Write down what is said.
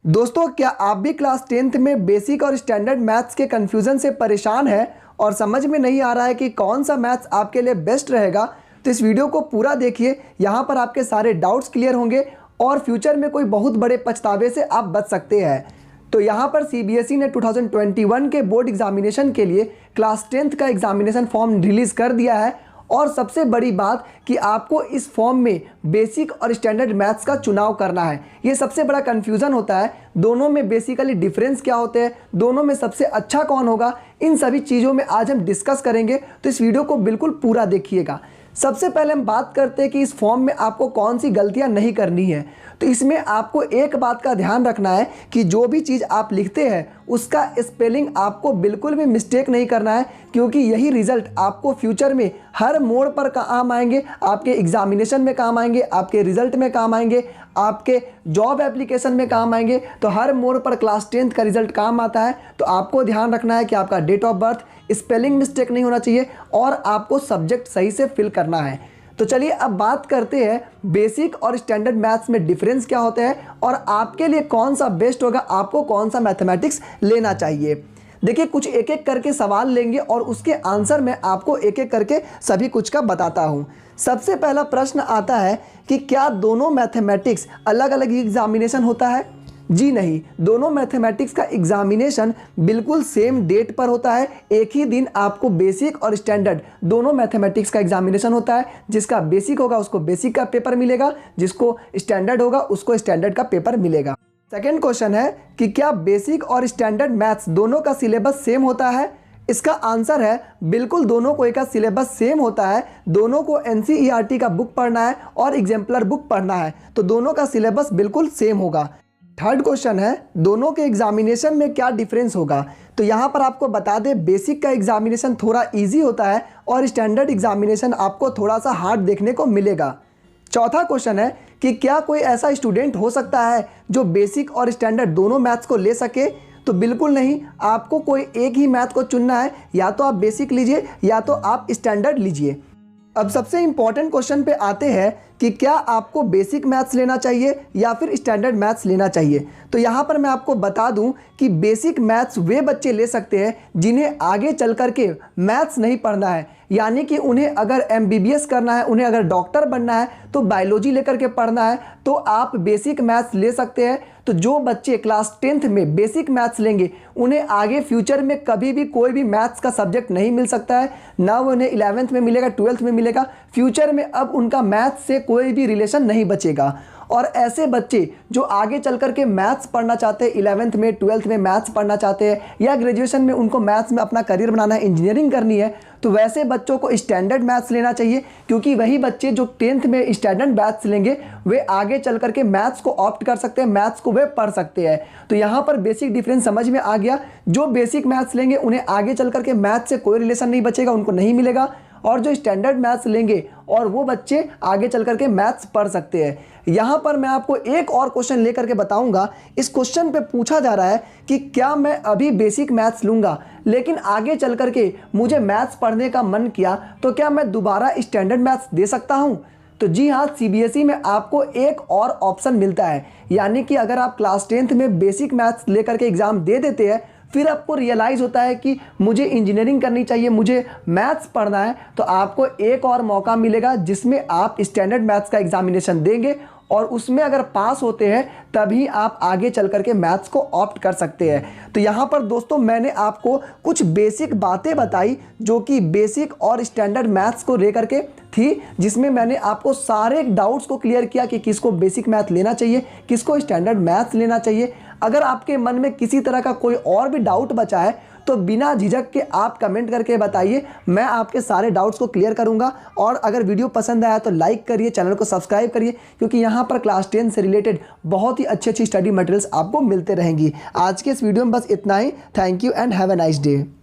दोस्तों, क्या आप भी क्लास 10th में बेसिक और स्टैंडर्ड मैथ्स के कन्फ्यूज़न से परेशान हैं और समझ में नहीं आ रहा है कि कौन सा मैथ्स आपके लिए बेस्ट रहेगा? तो इस वीडियो को पूरा देखिए। यहाँ पर आपके सारे डाउट्स क्लियर होंगे और फ्यूचर में कोई बहुत बड़े पछतावे से आप बच सकते हैं। तो यहाँ पर सीबीएसई ने 2021 के बोर्ड एग्जामिनेशन के लिए क्लास 10th का एग्जामिनेशन फॉर्म रिलीज़ कर दिया है। और सबसे बड़ी बात कि आपको इस फॉर्म में बेसिक और स्टैंडर्ड मैथ्स का चुनाव करना है। ये सबसे बड़ा कन्फ्यूज़न होता है, दोनों में बेसिकली डिफरेंस क्या होते हैं, दोनों में सबसे अच्छा कौन होगा, इन सभी चीज़ों में आज हम डिस्कस करेंगे। तो इस वीडियो को बिल्कुल पूरा देखिएगा। सबसे पहले हम बात करते हैं कि इस फॉर्म में आपको कौन सी गलतियां नहीं करनी है। तो इसमें आपको एक बात का ध्यान रखना है कि जो भी चीज़ आप लिखते हैं उसका स्पेलिंग आपको बिल्कुल भी मिस्टेक नहीं करना है, क्योंकि यही रिजल्ट आपको फ्यूचर में हर मोड़ पर काम आएंगे। आपके एग्जामिनेशन में काम आएंगे, आपके रिजल्ट में काम आएंगे, आपके जॉब एप्लीकेशन में काम आएंगे। तो हर मोड़ पर क्लास 10th का रिजल्ट काम आता है। तो आपको ध्यान रखना है कि आपका date of birth, spelling mistake नहीं होना चाहिए और आपको सब्जेक्ट सही से फिल करना है। तो चलिए अब बात करते हैं बेसिक और स्टैंडर्ड मैथ्स में डिफरेंस क्या होता है और आपके लिए कौन सा बेस्ट होगा, आपको कौन सा मैथमेटिक्स लेना चाहिए। देखिए, कुछ एक एक करके सवाल लेंगे और उसके आंसर मैं आपको एक एक करके सभी कुछ का बताता हूँ। सबसे पहला प्रश्न आता है कि क्या दोनों मैथमेटिक्स अलग अलग ही एग्जामिनेशन होता है? जी नहीं, दोनों मैथमेटिक्स का एग्जामिनेशन बिल्कुल सेम डेट पर होता है। एक ही दिन आपको बेसिक और स्टैंडर्ड दोनों मैथमेटिक्स का एग्जामिनेशन होता है। जिसका बेसिक होगा उसको बेसिक का पेपर मिलेगा, जिसको स्टैंडर्ड होगा उसको स्टैंडर्ड का पेपर मिलेगा। सेकेंड क्वेश्चन है कि क्या बेसिक और स्टैंडर्ड मैथ्स दोनों का सिलेबस सेम होता है? इसका आंसर है बिल्कुल, दोनों को का सिलेबस सेम होता है। दोनों को एनसीईआरटी का बुक पढ़ना है और एग्जाम्पलर बुक पढ़ना है, तो दोनों का सिलेबस बिल्कुल सेम होगा। थर्ड क्वेश्चन है दोनों के एग्जामिनेशन में क्या डिफरेंस होगा? तो यहाँ पर आपको बता दें, बेसिक का एग्जामिनेशन थोड़ा इजी होता है और स्टैंडर्ड एग्जामिनेशन आपको थोड़ा सा हार्ड देखने को मिलेगा। चौथा क्वेश्चन है कि क्या कोई ऐसा स्टूडेंट हो सकता है जो बेसिक और स्टैंडर्ड दोनों मैथ्स को ले सके? तो बिल्कुल नहीं, आपको कोई एक ही मैथ को चुनना है। या तो आप बेसिक लीजिए या तो आप स्टैंडर्ड लीजिए। अब सबसे इंपॉर्टेंट क्वेश्चन पे आते हैं कि क्या आपको बेसिक मैथ्स लेना चाहिए या फिर स्टैंडर्ड मैथ्स लेना चाहिए। तो यहाँ पर मैं आपको बता दूं कि बेसिक मैथ्स वे बच्चे ले सकते हैं जिन्हें आगे चल कर के मैथ्स नहीं पढ़ना है, यानी कि उन्हें अगर एमबीबीएस करना है, उन्हें अगर डॉक्टर बनना है तो बायोलॉजी लेकर के पढ़ना है, तो आप बेसिक मैथ्स ले सकते हैं। तो जो बच्चे क्लास 10th में बेसिक मैथ्स लेंगे उन्हें आगे फ्यूचर में कभी भी कोई भी मैथ्स का सब्जेक्ट नहीं मिल सकता है, ना वो उन्हें 11th में मिलेगा, 12th में मिलेगा। फ्यूचर में अब उनका मैथ्स से कोई भी रिलेशन नहीं बचेगा। और ऐसे बच्चे जो आगे चल कर के मैथ्स पढ़ना चाहते हैं, 11th में 12th में मैथ्स पढ़ना चाहते हैं या ग्रेजुएशन में उनको मैथ्स में अपना करियर बनाना है, इंजीनियरिंग करनी है, तो वैसे बच्चों को स्टैंडर्ड मैथ्स लेना चाहिए। क्योंकि वही बच्चे जो 10th में स्टैंडर्ड मैथ्स लेंगे वे आगे चल कर के मैथ्स को ऑप्ट कर सकते हैं, मैथ्स को वे पढ़ सकते हैं। तो यहाँ पर बेसिक डिफरेंस समझ में आ गया। जो बेसिक मैथ्स लेंगे उन्हें आगे चल कर के मैथ्स से कोई रिलेशन नहीं बचेगा, उनको नहीं मिलेगा। और जो स्टैंडर्ड मैथ्स लेंगे और वो बच्चे आगे चल करके मैथ्स पढ़ सकते हैं। यहाँ पर मैं आपको एक और क्वेश्चन लेकर के बताऊंगा। इस क्वेश्चन पे पूछा जा रहा है कि क्या मैं अभी बेसिक मैथ्स लूँगा लेकिन आगे चल करके मुझे मैथ्स पढ़ने का मन किया, तो क्या मैं दोबारा स्टैंडर्ड मैथ्स दे सकता हूँ? तो जी हाँ, सीबीएसई में आपको एक और ऑप्शन मिलता है, यानी कि अगर आप क्लास 10th में बेसिक मैथ्स लेकर के एग्ज़ाम दे देते हैं, फिर आपको रियलाइज़ होता है कि मुझे इंजीनियरिंग करनी चाहिए, मुझे मैथ्स पढ़ना है, तो आपको एक और मौका मिलेगा जिसमें आप स्टैंडर्ड मैथ्स का एग्जामिनेशन देंगे और उसमें अगर पास होते हैं तभी आप आगे चल करके मैथ्स को ऑप्ट कर सकते हैं। तो यहाँ पर दोस्तों मैंने आपको कुछ बेसिक बातें बताई जो कि बेसिक और स्टैंडर्ड मैथ्स को लेकर के थी, जिसमें मैंने आपको सारे डाउट्स को क्लियर किया कि किसको बेसिक मैथ लेना चाहिए, किसको स्टैंडर्ड मैथ्स लेना चाहिए। अगर आपके मन में किसी तरह का कोई और भी डाउट बचा है तो बिना झिझक के आप कमेंट करके बताइए, मैं आपके सारे डाउट्स को क्लियर करूंगा। और अगर वीडियो पसंद आया तो लाइक करिए, चैनल को सब्सक्राइब करिए, क्योंकि यहाँ पर क्लास 10 से रिलेटेड बहुत ही अच्छी स्टडी मटेरियल्स आपको मिलते रहेंगी। आज के इस वीडियो में बस इतना ही। Thank you and have a nice day.